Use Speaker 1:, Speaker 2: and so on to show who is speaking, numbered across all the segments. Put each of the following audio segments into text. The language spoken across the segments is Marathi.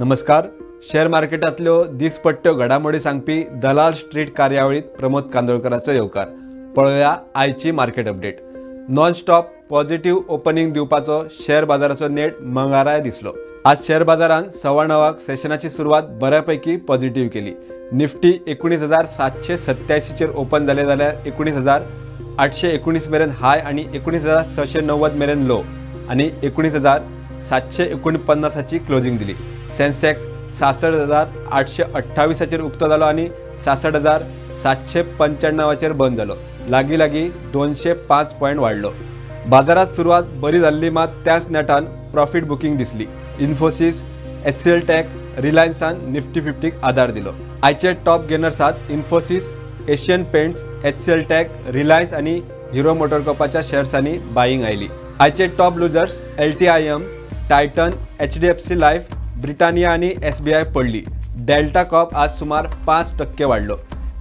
Speaker 1: नमस्कार. शेअर मार्केटातल्यो दिसपट्ट्यो घडामोडी सांगपी दलाल स्ट्रीट कार्यावळीत प्रमोद कांदोळकराचो येवकार. पळोवया आयची market update. Non stop positive opening दिवपाचो शेअर बाजाराचो नेट मंगळाराय दिसलो. आज शेअर बाजारान 9:15 सेशनाची सुरवात बऱ्यापैकी पॉझिटिव्ह केली. निफ्टी 19,787 चेर ओपन जाले जाल्यार 19,819 मेरेन हाय आणि 19,690 मेरेन लो आणि 19,749 क्लोजिंग दिली. सेन्सेक्स 66,828 चेर उक्तो जालो आणि 66,795 चेर बंद जालो. लागी 205 पॉइंट वाढलो. बाजारात सुरवात बरी जाल्ली, मात त्याच नेटान प्रॉफिट बुकिंग दिसली. इन्फोसिस, HCL टेक, रिलायन्सान निफ्टी 50 आधार दिलो. आयचे टॉप गेनर्सात Infosys, Asian Paints, HCL tech, Reliance आणि हिरो मोटरकॉर्पाच्या शेअर्सांनी बाईंग आयली. आयचे top losers LTIM, Titan, HDFC life, Britannia आणि SBI पडली. डेल्टा कॉप आज सुमार 5% वाढलो.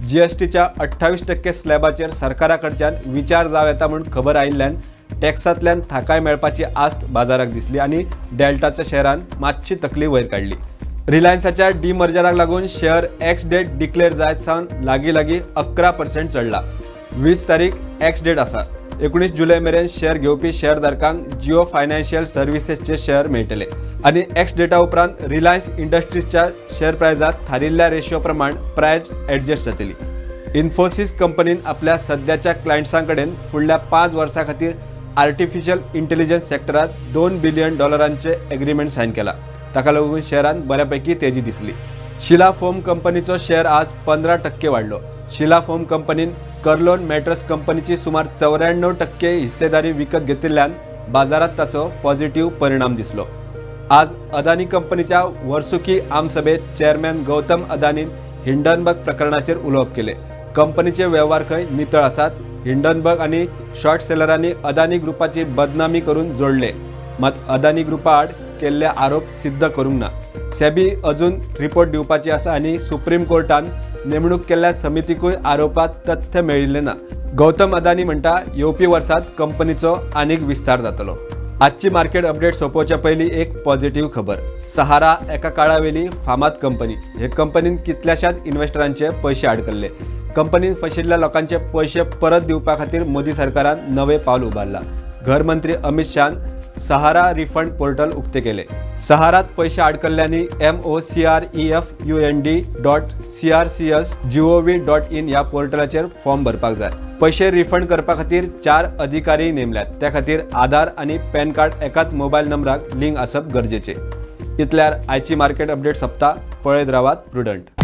Speaker 1: GSTच्या 28% स्लॅबाचेर सरकाराकडच्यान विचार जाव येता म्हूण खबर आयिल्ल्यान टॅक्सांतल्यान थाकाय मेळपाची आस्त बाजाराक दिसली आणि डेल्टाच्या शेअरान मातशी तकली वयर काडली. रिलायन्साच्या डिमर्जराक लागून शेअर एक्स डेट डिक्लेअर जायत सावन लागी 11% चडला. 20 तारीख एक्स डेट आसा. 19 जुलै मेरेन शेअर घेवपी शेअरधारकांक जिओ फायनान्शियल सर्व्हिसेसचे शेअर मेळटले आणि एक्स डेटा उपरांत रिलायन्स इंडस्ट्रीजच्या शेअर प्रायजात थारिल्ल्या रेशियो प्रमाण प्रायस एडजस्ट जातली. इन्फोसिस कंपनीन आपल्या सध्याच्या क्लायंट्सां कडेन फुडल्या 5 वर्सां खातीर आर्टिफिशियल इंटेलिजन्स सेक्टरात $2 बिलियन एग्रीमेंट सायन केला. ताका लागून शेअरान बऱ्यापैकी तेजी दिसली. शिला फोम कंपनीचो शेअर आज 15% वाढलो. शिला फोम कंपनीन कर्लोन मॅट्रेस कंपनीची सुमार 94% हिस्सेदारी विकत घेतिल्ल्यान बाजारात ताचो पॉझिटिव्ह परिणाम दिसलो. आज अदानी कंपनीच्या वर्सुकी आमसभेत चेअरमॅन गौतम अदानीन हिंडनबर्ग प्रकरणाचेर उलोवप केले. कंपनीचे व्यवहार खंय नितळ आसात. हिंडनबर्ग आणि शॉर्ट सेलरांनी अदानी ग्रुपाची बदनामी करून जोडले, मात अदानी ग्रुपा आड केल्ले आरोप सिद्ध करूंक ना. सेबी अजून रिपोर्ट दिवपाची आसा आणि सुप्रीम कोर्टान नेमणूक केल्ल्या समितीकूय आरोपात तथ्य मेळिल्ले ना. गौतम अदानी म्हणटा येवपी वर्सात कंपनीचो आनीक विस्तार जातलो. आजची मार्केट अपडेट सोंपोवच्या पयलीं एक पॉझिटिव्ह खबर. सहारा एका काळावेली फामाद कंपनी. हे कंपनीन कितल्याशाच इन्व्हेस्टरांचे पयशे आडकल्ले. कंपनीन फशिल्ल्या लोकांचे पयशे परत दिवपा खातीर मोदी सरकारान नवे पावल उबारला. घर मंत्री अमित शाहान सहारा रिफंड पोर्टल उक्ते केले. सहारात पयशे आडकल्ल्यांनी mocref.fund.crcs.gov.in या पोर्टलाचेर फॉर्म भरपाक जाय. पयशे रिफंड करपा खातीर 4 अधिकारी नेमल्यात. त्या खातीर आधार आणि पॅन कार्ड एकाच मोबायल नंबराक लिंक आसप गरजेचे. इतल्यार आयची मार्केट अपडेट सोंपता. पळयत रावात प्रुडंट.